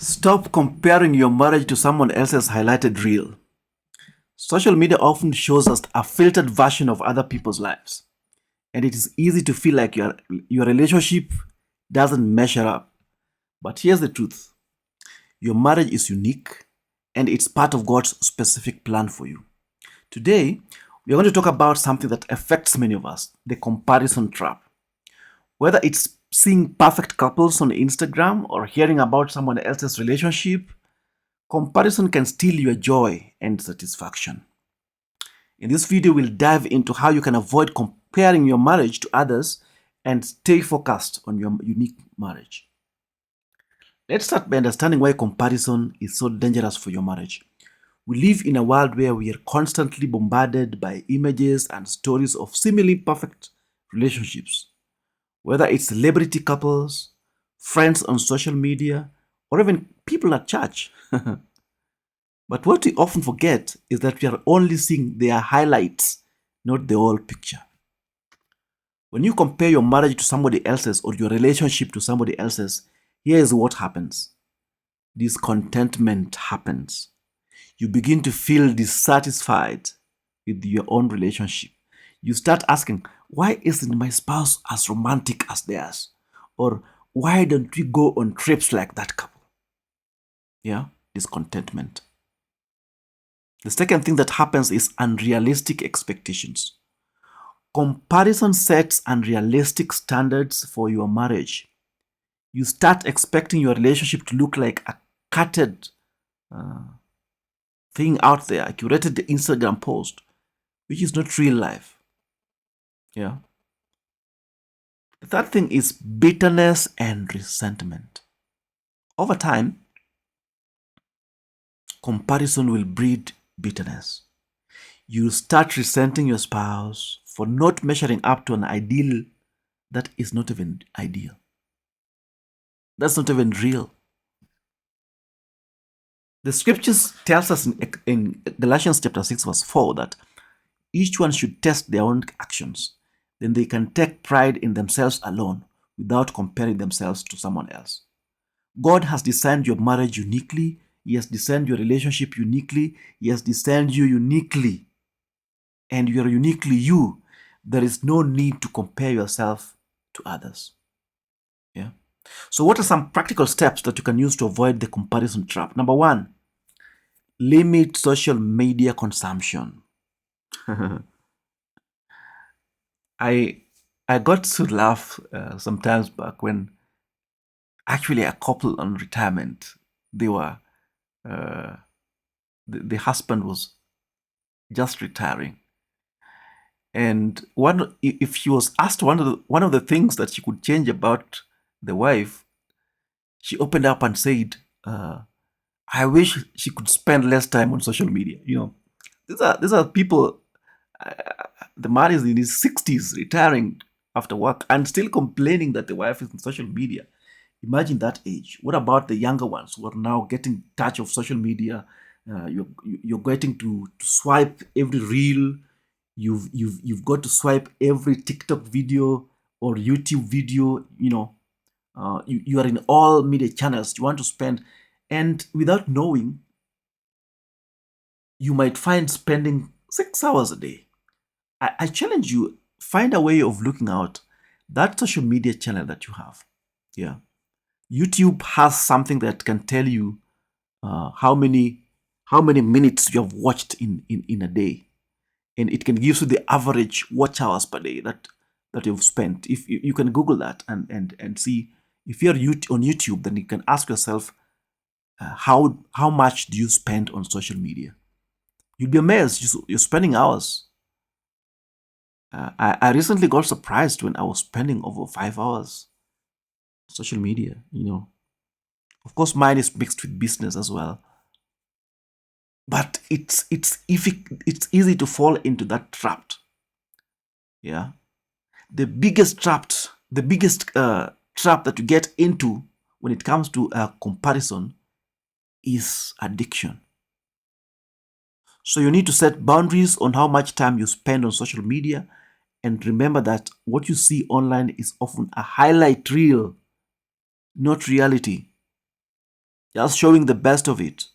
Stop comparing your marriage to someone else's highlighted reel. Social media often shows us a filtered version of other people's lives, and it is easy to feel like your relationship doesn't measure up. But here's the truth: your marriage is unique, and it's part of God's specific plan for you. Today, we are going to talk about something that affects many of us: the comparison trap. Whether it's seeing perfect couples on Instagram or hearing about someone else's relationship, comparison can steal your joy and satisfaction. In this video, we'll dive into how you can avoid comparing your marriage to others and stay focused on your unique marriage. Let's start by understanding why comparison is so dangerous for your marriage. We live in a world where we are constantly bombarded by images and stories of seemingly perfect relationships. Whether it's celebrity couples, friends on social media, or even people at church. But what we often forget is that we are only seeing their highlights, not the whole picture. When you compare your marriage to somebody else's or your relationship to somebody else's, here is what happens. Discontentment happens. You begin to feel dissatisfied with your own relationship. You start asking, why isn't my spouse as romantic as theirs? Or why don't we go on trips like that couple? Yeah, discontentment. The second thing that happens is unrealistic expectations. Comparison sets unrealistic standards for your marriage. You start expecting your relationship to look like a cutted thing out there, a curated Instagram post, which is not real life. Yeah. The third thing is bitterness and resentment. Over time, comparison will breed bitterness. You start resenting your spouse for not measuring up to an ideal that is not even ideal. That's not even real. The scriptures tells us in Galatians chapter 6 verse 4 that each one should test their own actions. Then they can take pride in themselves alone without comparing themselves to someone else. God has designed your marriage uniquely. He has designed your relationship uniquely. He has designed you uniquely. And you are uniquely you. There is no need to compare yourself to others. Yeah. So what are some practical steps that you can use to avoid the comparison trap? Number one, limit social media consumption. I got to laugh sometimes back when actually a couple on retirement, they were the husband was just retiring, and if she was asked one of the things that she could change about the wife, she opened up and said, "I wish she could spend less time on social media." These are people. The man is in his 60s, retiring after work, and still complaining that the wife is on social media. Imagine that age. What about the younger ones who are now getting touch of social media? You're getting to swipe every reel. You've got to swipe every TikTok video or YouTube video. You are in all media channels. You want to spend, and without knowing, you might find spending 6 hours a day. I challenge you, find a way of looking out that social media channel that you have. Yeah. YouTube has something that can tell you how many minutes you have watched in a day, and it can give you the average watch hours per day that you've spent. If you can Google that and see, if you're on YouTube, then you can ask yourself, how much do you spend on social media? You'll be amazed. You're spending hours. I recently got surprised when I was spending over 5 hours on social media. Of course, mine is mixed with business as well. But it's easy to fall into that trap. Yeah, the biggest trap that you get into when it comes to comparison is addiction. So you need to set boundaries on how much time you spend on social media, and remember that what you see online is often a highlight reel, not reality. just showing the best of it.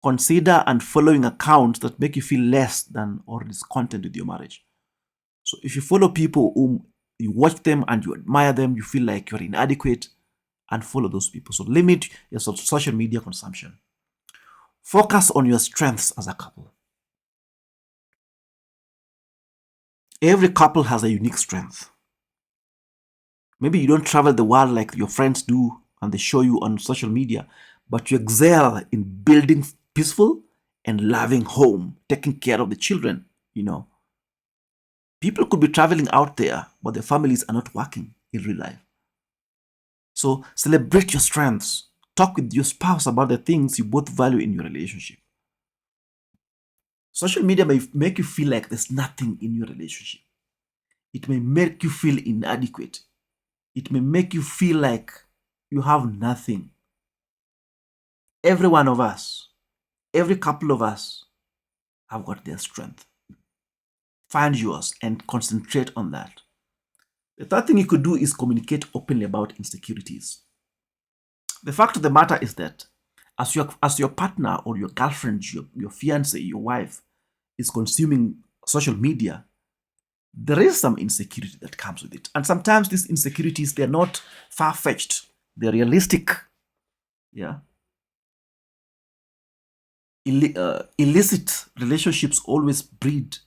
Consider and following accounts that make you feel less than or discontent with your marriage. So if you follow people whom you watch them and you admire them, you feel like you're inadequate, and follow those people. So limit your social media consumption. Focus on your strengths as a couple. Every couple has a unique strength. Maybe you don't travel the world like your friends do and they show you on social media, but you excel in building peaceful and loving home, taking care of the children, People could be traveling out there, but their families are not working in real life. So celebrate your strengths. Talk with your spouse about the things you both value in your relationship. Social media may make you feel like there's nothing in your relationship. It may make you feel inadequate. It may make you feel like you have nothing. Every one of us, every couple of us have got their strength. Find yours and concentrate on that. The third thing you could do is communicate openly about insecurities. The fact of the matter is that as your partner or your girlfriend, your fiance, your wife is consuming social media, there is some insecurity that comes with it. And sometimes these insecurities, they're not far-fetched. They're realistic. Yeah. Illicit relationships always breed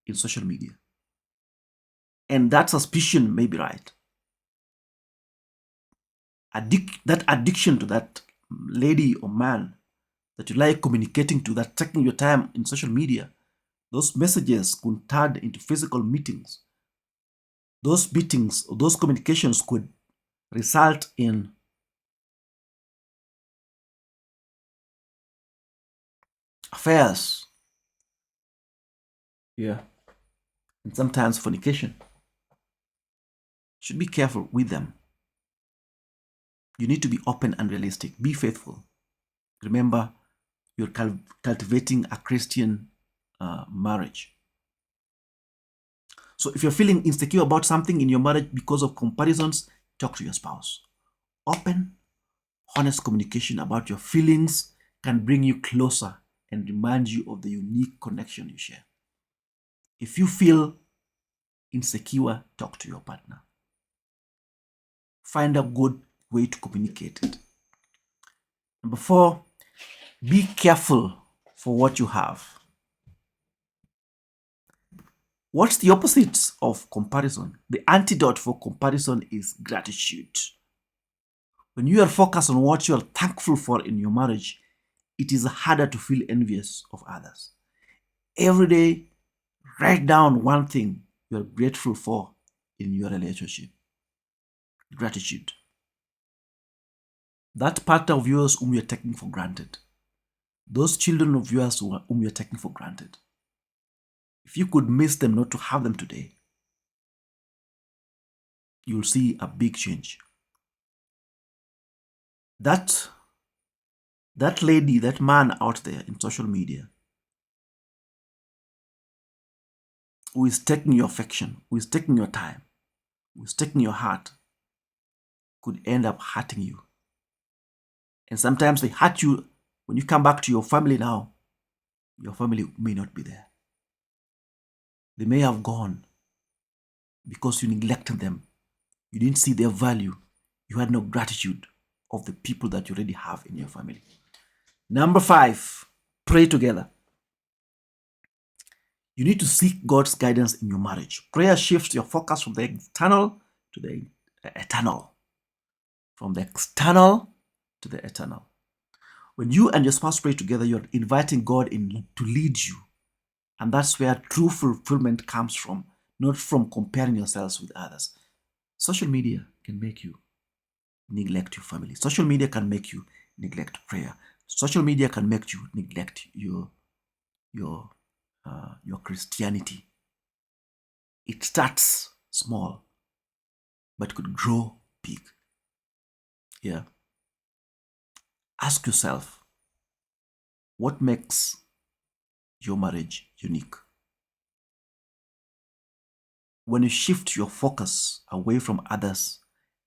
in social media. And that suspicion may be right. That addiction to that lady or man that you like communicating to, that taking your time in social media, those messages could turn into physical meetings. Those meetings, or those communications could result in affairs. Yeah. And sometimes fornication. Should be careful with them. You need to be open and realistic. Be faithful. Remember, you're cultivating a Christian marriage. So if you're feeling insecure about something in your marriage because of comparisons, talk to your spouse. Open, honest communication about your feelings can bring you closer and remind you of the unique connection you share. If you feel insecure, talk to your partner. Find a good way to communicate it. Number 4, be careful for what you have. What's the opposite of comparison? The antidote for comparison is gratitude. When you are focused on what you are thankful for in your marriage, it is harder to feel envious of others. Every day, write down one thing you are grateful for in your relationship. Gratitude. That part of yours whom you're taking for granted. Those children of yours whom you're taking for granted. If you could miss them not to have them today, you'll see a big change. That lady, that man out there in social media who is taking your affection, who is taking your time, who is taking your heart, could end up hurting you. And sometimes they hurt you when you come back to your family now. Your family may not be there. They may have gone because you neglected them. You didn't see their value. You had no gratitude of the people that you already have in your family. Number 5, pray together. You need to seek God's guidance in your marriage. Prayer shifts your focus from the external to the eternal. From the external to the eternal. When you and your spouse pray together, you're inviting God in to lead you. And that's where true fulfillment comes from, not from comparing yourselves with others. Social media can make you neglect your family. Social media can make you neglect prayer. Social media can make you neglect your Christianity. It starts small, but could grow big. Yeah. Ask yourself, what makes your marriage unique? When you shift your focus away from others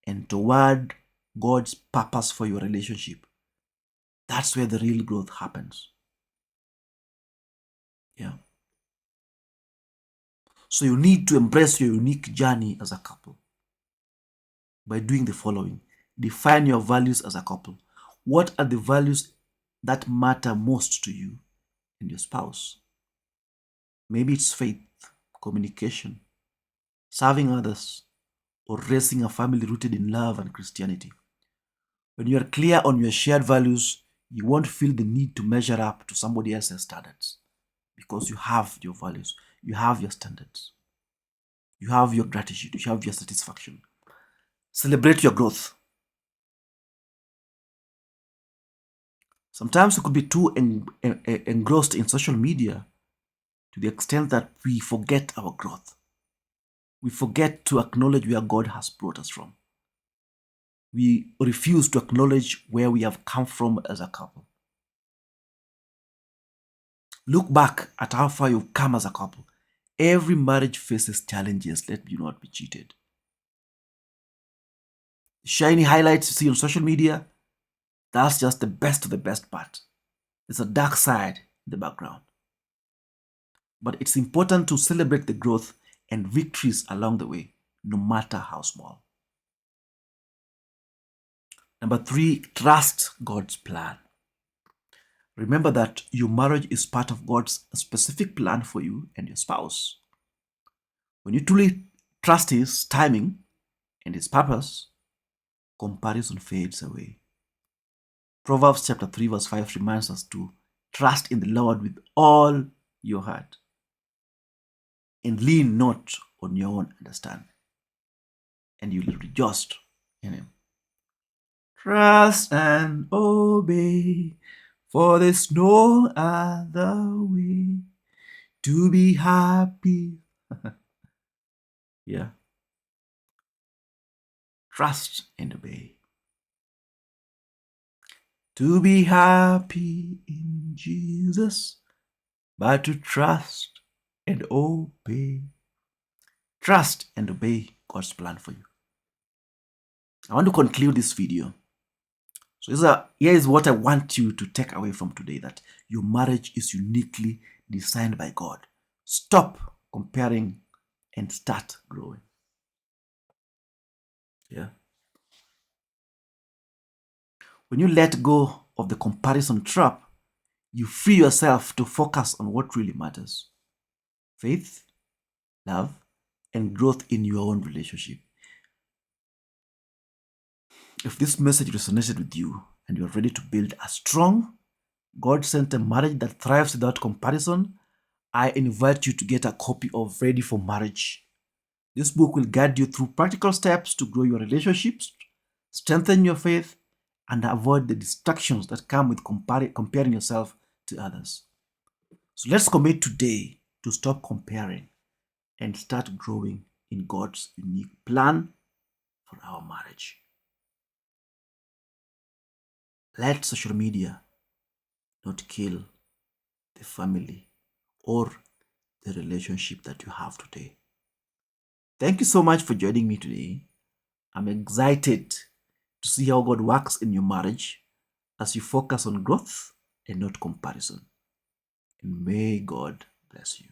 and toward God's purpose for your relationship, That's where the real growth happens. Yeah. So you need to embrace your unique journey as a couple by doing the following. Define your values as a couple. What are the values that matter most to you and your spouse? Maybe it's faith, communication, serving others, or raising a family rooted in love and Christianity. When you are clear on your shared values, you won't feel the need to measure up to somebody else's standards because you have your values, you have your standards, you have your gratitude, you have your satisfaction. Celebrate your growth. Sometimes we could be too engrossed in social media to the extent that we forget our growth. We forget to acknowledge where God has brought us from. We refuse to acknowledge where we have come from as a couple. Look back at how far you've come as a couple. Every marriage faces challenges. Let you not be cheated. Shiny highlights you see on social media, that's just the best of the best part. There's a dark side in the background. But it's important to celebrate the growth and victories along the way, no matter how small. Number 3, trust God's plan. Remember that your marriage is part of God's specific plan for you and your spouse. When you truly trust His timing and His purpose, comparison fades away. Proverbs chapter 3 verse 5 reminds us to trust in the Lord with all your heart and lean not on your own understanding, and you will rejoice in Him. Trust and obey, for there's no other way to be happy. Yeah. Trust and obey. To be happy in Jesus, but to trust and obey. Trust and obey God's plan for you. I want to conclude this video. So here is what I want you to take away from today, that your marriage is uniquely designed by God. Stop comparing and start growing. Yeah. When you let go of the comparison trap, you free yourself to focus on what really matters: faith, love, and growth in your own relationship. If this message resonated with you and you're ready to build a strong, God-centered marriage that thrives without comparison, I invite you to get a copy of Ready for Marriage. This book will guide you through practical steps to grow your relationships, strengthen your faith, and avoid the distractions that come with comparing yourself to others. So let's commit today to stop comparing and start growing in God's unique plan for our marriage. Let social media not kill the family or the relationship that you have today. Thank you so much for joining me today. I'm excited to see how God works in your marriage as you focus on growth and not comparison. And may God bless you.